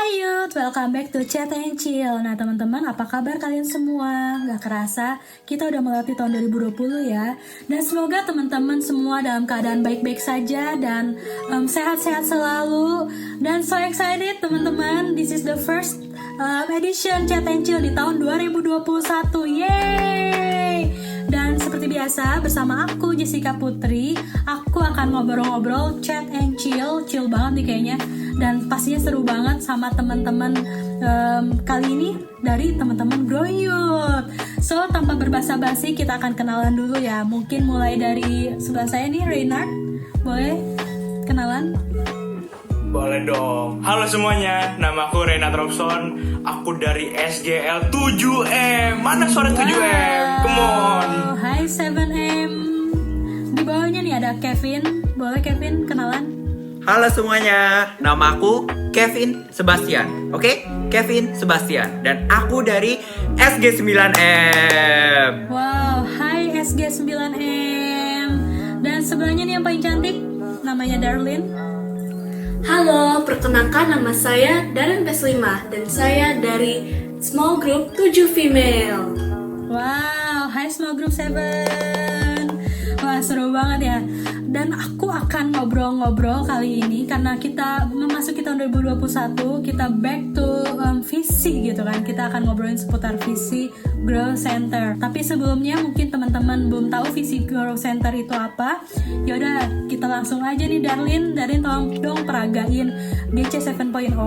Hai Youth, welcome back to Chat and Chill. Nah teman-teman, apa kabar kalian semua? Gak kerasa, kita udah melewati tahun 2020 ya. Dan semoga teman-teman semua dalam keadaan baik-baik saja dan sehat-sehat selalu. Dan so excited teman-teman, this is the first edition Chat and Chill di tahun 2021. Yeay! Dan seperti biasa, bersama aku Jessica Putri, aku akan ngobrol-ngobrol Chat and Chill banget nih kayaknya. Dan pastinya seru banget sama teman-teman kali ini dari teman-teman Growing Youth. So tanpa berbasa-basi kita akan kenalan dulu ya. Mungkin mulai dari sebelah saya nih, Reynard. Boleh kenalan? Boleh dong. Halo semuanya, nama aku Reynard Robson. Aku dari SGL 7M. Mana suara 7M? Come on. Hai 7M. Di bawahnya nih ada Kevin. Boleh Kevin kenalan? Halo semuanya, nama aku Kevin Sebastian. Oke? Kevin Sebastian. Dan aku dari SG9M. Wow, hai SG9M. Dan sebelahnya nih yang paling cantik, namanya Darlene. Halo, perkenalkan nama saya Darren Peslima dan saya dari Small Group 7 Female. Wow, hai Small Group 7. Wah, seru banget ya. Dan aku akan ngobrol-ngobrol kali ini karena kita memasuki tahun 2021, kita back to visi gitu kan. Kita akan ngobrolin seputar visi Grow Center. Tapi sebelumnya mungkin teman-teman belum tahu visi Grow Center itu apa. Yaudah, kita langsung aja nih Darlene tolong dong peragain GC 7.0.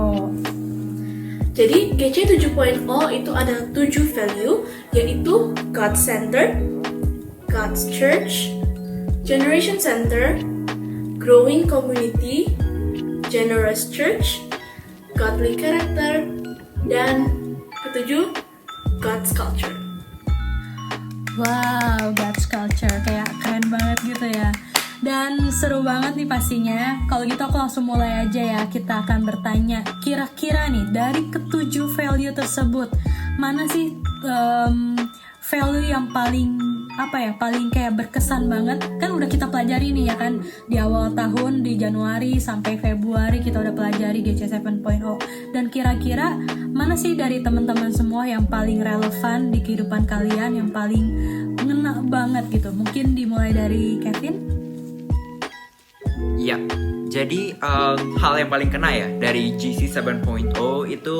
Jadi GC 7.0 itu ada 7 value, yaitu God-centered, God's Church, Generation Center, Growing Community, Generous Church, Godly Character, dan ketujuh, God's Culture. Wow, God's Culture, kayak keren banget gitu ya. Dan seru banget nih pastinya. Kalau gitu aku langsung mulai aja ya. Kita akan bertanya, kira-kira nih dari ketujuh value tersebut, mana sih value yang paling kayak berkesan banget? Kan udah kita pelajari nih ya kan, di awal tahun, di Januari sampai Februari kita udah pelajari GC 7.0. Dan kira-kira mana sih dari teman-teman semua yang paling relevan di kehidupan kalian, yang paling ngena banget gitu? Mungkin dimulai dari Kevin. Ya, jadi hal yang paling kena ya dari GC 7.0 itu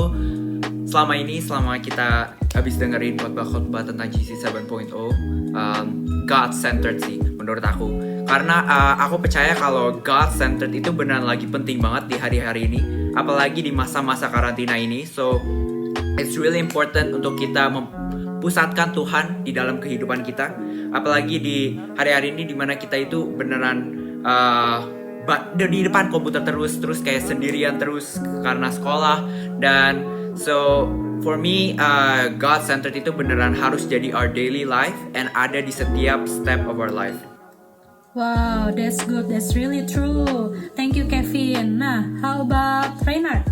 selama kita habis dengerin khotbah tentang GC 7.0, God-centered sih menurut aku. Karena aku percaya kalau God-centered itu benar lagi penting banget di hari-hari ini, apalagi di masa-masa karantina ini. So it's really important untuk kita pusatkan Tuhan di dalam kehidupan kita, apalagi di hari-hari ini dimana kita itu beneran di depan komputer terus kayak sendirian terus karena sekolah. Dan so for me, God-centered itu beneran harus jadi our daily life and ada di setiap step of our life. Wow, that's good, that's really true. Thank you Kevin. Nah, how about Reynard?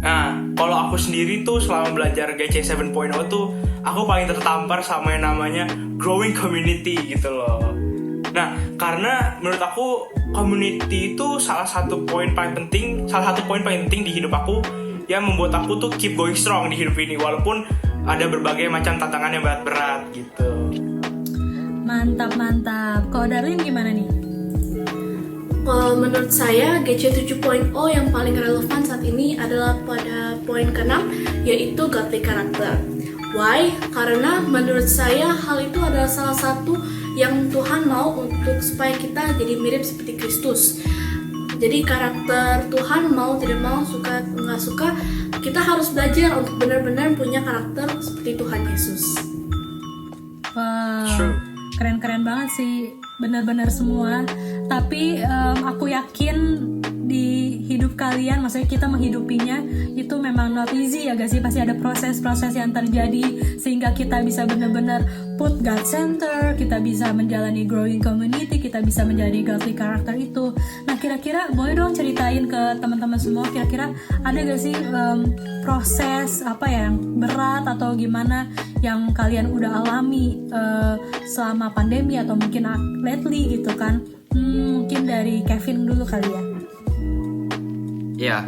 Nah, kalau aku sendiri tuh selama belajar GC 7.0 tuh aku paling tertampar sama yang namanya Growing Community gitu loh. Nah, karena menurut aku community itu salah satu poin paling penting di hidup aku yang membuat aku tuh keep going strong di hidup ini walaupun ada berbagai macam tantangan yang berat-berat gitu. Mantap. Kalau Darlene gimana nih? Kalau menurut saya GC 7.0 yang paling relevan saat ini adalah pada poin ke-6, yaitu Godly Character. Why? Karena menurut saya hal itu adalah salah satu yang Tuhan mau untuk supaya kita jadi mirip seperti Kristus. Jadi karakter Tuhan mau tidak mau, suka nggak suka, kita harus belajar untuk benar-benar punya karakter seperti Tuhan Yesus. Wow, True. keren banget sih, benar-benar semua. Tapi aku yakin di hidup kalian, maksudnya kita menghidupinya itu memang not easy ya gak sih? Pasti ada proses-proses yang terjadi sehingga kita bisa benar-benar put God center, kita bisa menjalani growing community, kita bisa menjadi godly character itu. Nah kira-kira boleh dong ceritain ke teman-teman semua, kira-kira ada gak sih proses apa ya yang berat atau gimana yang kalian udah alami selama pandemi atau mungkin lately gitu kan? Mungkin dari Kevin dulu kali ya. Ya,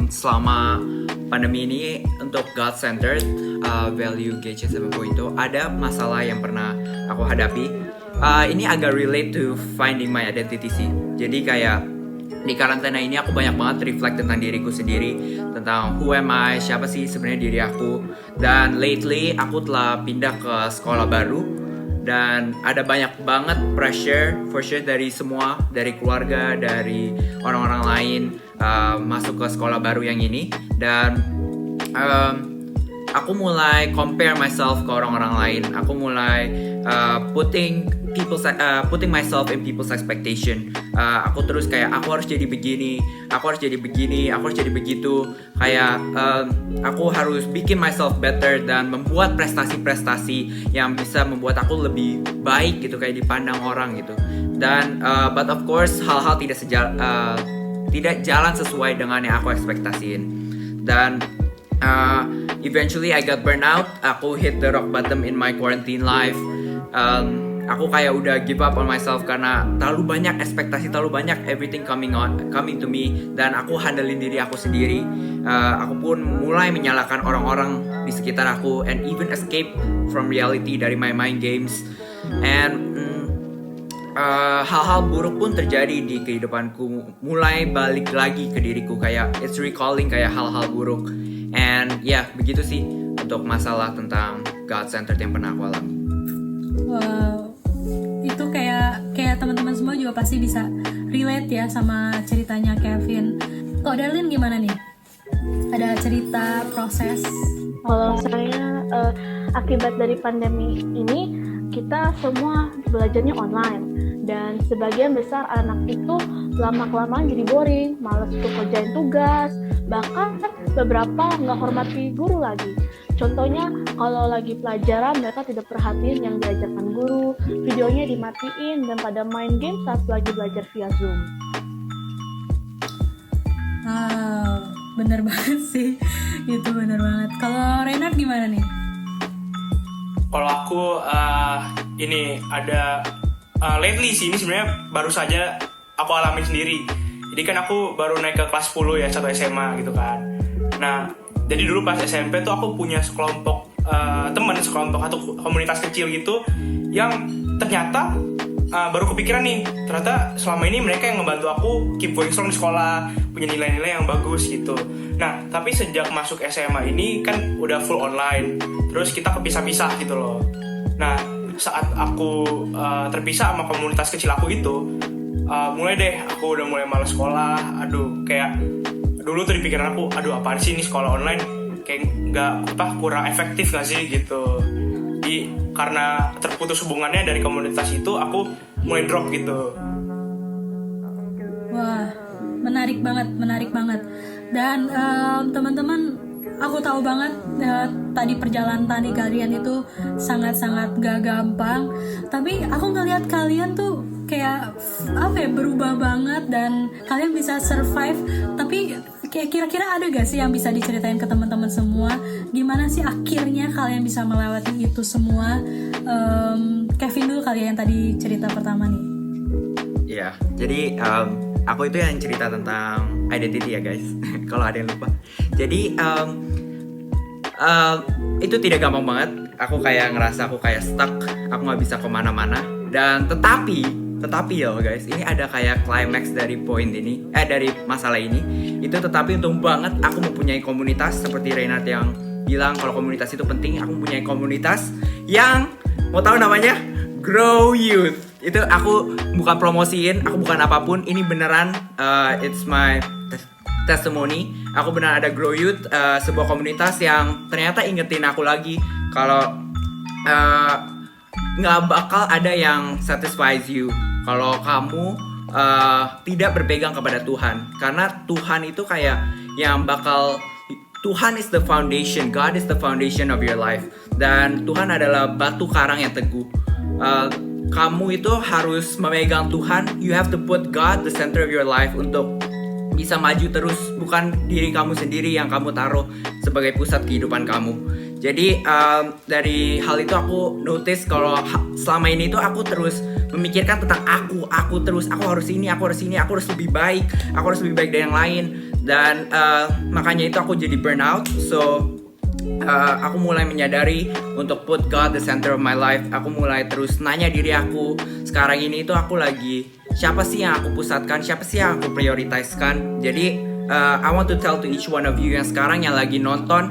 selama pandemi ini untuk God-centered value GC 7.0 ada masalah yang pernah aku hadapi. Ini agak relate to finding my identity sih. Jadi kayak di karantina ini aku banyak banget reflect tentang diriku sendiri, tentang who am I, siapa sih sebenarnya diri aku. Dan lately aku telah pindah ke sekolah baru dan ada banyak banget pressure for sure dari semua, dari keluarga, dari orang-orang lain masuk ke sekolah baru yang ini. Dan aku mulai compare myself ke orang-orang lain. Aku mulai putting myself in people's expectation. Aku terus kayak aku harus jadi begini, aku harus jadi begini, aku harus jadi begitu. Kayak aku harus bikin myself better dan membuat prestasi-prestasi yang bisa membuat aku lebih baik gitu, kayak dipandang orang gitu. Dan but of course hal-hal tidak jalan sesuai dengan yang aku ekspektasiin. Dan eventually I got burnout. Aku hit the rock bottom in my quarantine life. Aku kayak udah give up on myself karena terlalu banyak ekspektasi, terlalu banyak everything coming to me, dan aku handlein diri aku sendiri. Aku pun mulai menyalahkan orang-orang di sekitar aku and even escape from reality dari my mind games. And hal-hal buruk pun terjadi di kehidupanku, mulai balik lagi ke diriku, kayak it's recalling kayak hal-hal buruk. And ya begitu sih untuk masalah tentang God-centered yang pernah aku alami. Wow, itu kayak teman-teman semua juga pasti bisa relate ya sama ceritanya Kevin. Kok Darlene gimana nih? Ada cerita proses? Kalau saya akibat dari pandemi ini kita semua belajarnya online dan sebagian besar anak itu lama-kelamaan jadi boring, malas untuk kerjain tugas, bahkan beberapa nggak hormati guru lagi. Contohnya kalau lagi pelajaran mereka tidak perhatiin yang diajarkan guru, videonya dimatiin dan pada main game saat lagi belajar via Zoom. Bener banget sih, itu bener banget. Kalau Renard gimana nih? Kalau aku ini ada lately sih, ini sebenarnya baru saja aku alamin sendiri. Jadi kan aku baru naik ke kelas 10 ya, 1 SMA gitu kan. Nah, jadi dulu pas SMP tuh aku punya sekelompok teman, sekelompok atau komunitas kecil gitu yang ternyata baru kepikiran nih, ternyata selama ini mereka yang ngebantu aku keep going strong di sekolah, punya nilai-nilai yang bagus gitu. Nah, tapi sejak masuk SMA ini kan udah full online, terus kita kepisah-pisah gitu loh. Nah, saat aku terpisah sama komunitas kecil aku itu, mulai deh aku udah mulai malas sekolah. Kayak dulu tuh di pikiran aku, apaan sih ini sekolah online, kayak kurang efektif gak sih gitu. Karena terputus hubungannya dari komunitas itu, aku mulai drop gitu. Wah, menarik banget. Dan teman-teman, aku tahu banget tadi perjalanan tadi kalian itu sangat-sangat gak gampang. Tapi aku ngelihat kalian tuh kayak berubah banget dan kalian bisa survive. Tapi kayak kira-kira ada gak sih yang bisa diceritain ke teman-teman semua? Gimana sih akhirnya kalian bisa melewati itu semua? Kevin dulu kali yang tadi cerita pertama nih. Iya, jadi aku itu yang cerita tentang identity ya guys. Kalau ada yang lupa. Jadi itu tidak gampang banget. Aku kayak ngerasa aku kayak stuck, aku nggak bisa kemana-mana. Dan tetapi ya guys, ini ada kayak climax dari poin ini, dari masalah ini. Itu tetapi untung banget aku mempunyai komunitas seperti Renard yang bilang kalau komunitas itu penting. Aku mempunyai komunitas yang mau tahu namanya Grow Youth. Itu aku bukan promosiin, aku bukan apapun. Ini beneran, it's my testimony. Aku benar ada Grow Youth, sebuah komunitas yang ternyata ingetin aku lagi kalau nggak bakal ada yang satisfies you kalau kamu tidak berpegang kepada Tuhan. Karena Tuhan itu kayak yang bakal, Tuhan is the foundation, God is the foundation of your life. Dan Tuhan adalah batu karang yang teguh. Kamu itu harus memegang Tuhan. You have to put God the center of your life untuk bisa maju terus. Bukan diri kamu sendiri yang kamu taruh sebagai pusat kehidupan kamu. Jadi dari hal itu aku notice kalau selama ini tuh aku terus memikirkan tentang aku terus. Aku harus ini, aku harus lebih baik. Aku harus lebih baik dari yang lain. Dan makanya itu aku jadi burnout. So aku mulai menyadari untuk put God the center of my life. Aku mulai terus nanya diri aku, sekarang ini itu aku lagi siapa sih yang aku pusatkan, siapa sih yang aku prioritaskan. Jadi I want to tell to each one of you yang sekarang yang lagi nonton,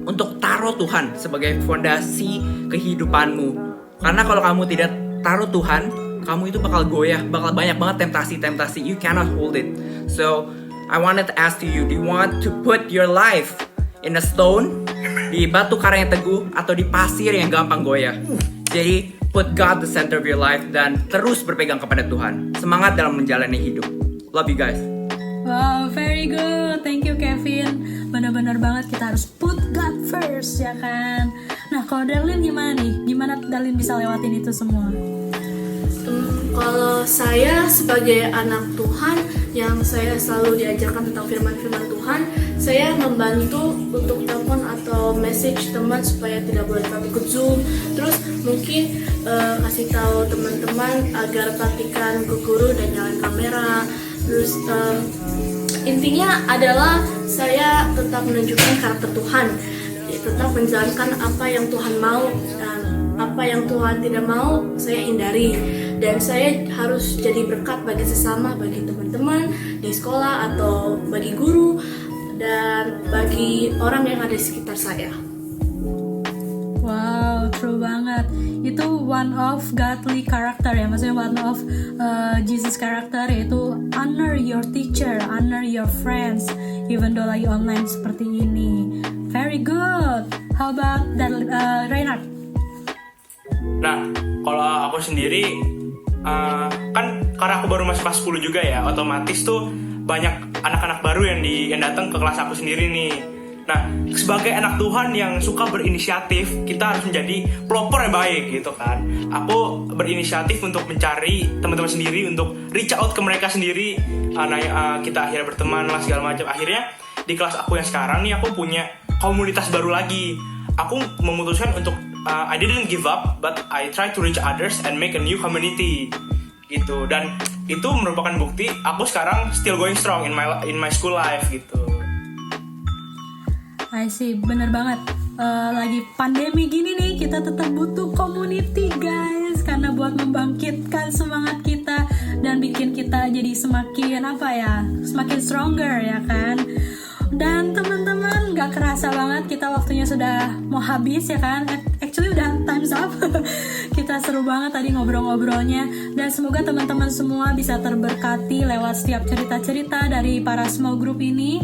untuk taruh Tuhan sebagai fondasi kehidupanmu. Karena kalau kamu tidak taruh Tuhan, kamu itu bakal goyah, bakal banyak banget temptasi-temptasi. You cannot hold it. So I wanted to ask you, do you want to put your life in a stone, di batu karang yang teguh, atau di pasir yang gampang goyah? Jadi put God the center of your life dan terus berpegang kepada Tuhan. Semangat dalam menjalani hidup. Love you guys. Wow, very good. Thank you Kevin. Benar-benar banget kita harus put God first, ya kan? Nah, kalau Darlene gimana nih? Gimana Darlene bisa lewatin itu semua? Kalau saya sebagai anak Tuhan yang saya selalu diajarkan tentang firman-firman Tuhan, saya membantu untuk telepon atau message teman supaya tidak boleh terlalu ikut Zoom. Terus mungkin kasih tahu teman-teman agar praktikan ke guru dan nyalain kamera. Terus intinya adalah saya tetap menunjukkan karakter Tuhan, tetap menjalankan apa yang Tuhan mau dan apa yang Tuhan tidak mau saya hindari. Dan saya harus jadi berkat bagi sesama, bagi teman-teman di sekolah atau bagi guru dan bagi orang yang ada di sekitar saya. Wow, true banget. Itu one of godly character ya, maksudnya one of Jesus character, yaitu honor your teacher, honor your friends, even though lagi online seperti ini. Very good. How about Reinhard? Nah, kalau aku sendiri kan karena aku baru masuk kelas 10 juga ya, otomatis tuh banyak anak-anak baru yang datang ke kelas aku sendiri nih. Nah, sebagai anak Tuhan yang suka berinisiatif, kita harus menjadi pelopor yang baik gitu kan. Aku berinisiatif untuk mencari teman-teman sendiri, untuk reach out ke mereka sendiri. Kita akhirnya berteman lah segala macam. Akhirnya di kelas aku yang sekarang nih, aku punya komunitas baru lagi. Aku memutuskan untuk I didn't give up, but I try to reach others and make a new community gitu. Dan itu merupakan bukti aku sekarang still going strong in my school life gitu. I see, bener banget. Lagi pandemi gini nih, kita tetap butuh community guys, karena buat membangkitkan semangat kita dan bikin kita jadi semakin semakin stronger ya kan. Dan teman-teman, gak kerasa banget kita waktunya sudah mau habis ya kan. Actually udah time's up. Kita seru banget tadi ngobrol-ngobrolnya. Dan semoga teman-teman semua bisa terberkati lewat setiap cerita-cerita dari para small group ini.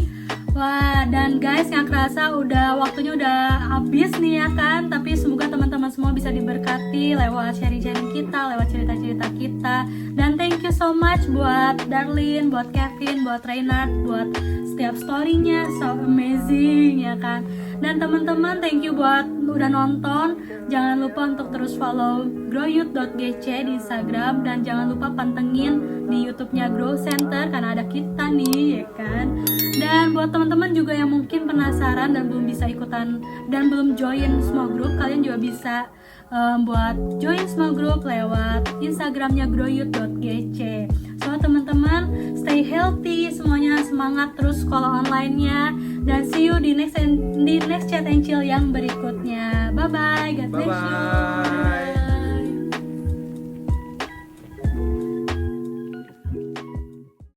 Wah, dan guys, gak kerasa waktunya udah habis nih ya kan. Tapi semoga teman-teman semua bisa diberkati lewat sharing-sharing kita, lewat cerita-cerita kita. Dan thank you so much buat Darlene, buat Kevin, buat Reinhard, buat setiap story-nya, so amazing ya kan. Dan teman-teman, thank you buat udah nonton. Jangan lupa untuk terus follow growyout.gc di Instagram, dan jangan lupa pantengin di YouTube-nya Grow Center karena ada kita nih ya kan. Dan buat teman-teman juga yang mungkin penasaran dan belum bisa ikutan dan belum join small group, kalian juga bisa buat join small group lewat Instagramnya growyout.gc. So teman-teman, stay healthy semuanya, semangat terus sekolah online-nya, dan see you di next chat and chill yang berikutnya. Bye bye, God bless you. Bye bye.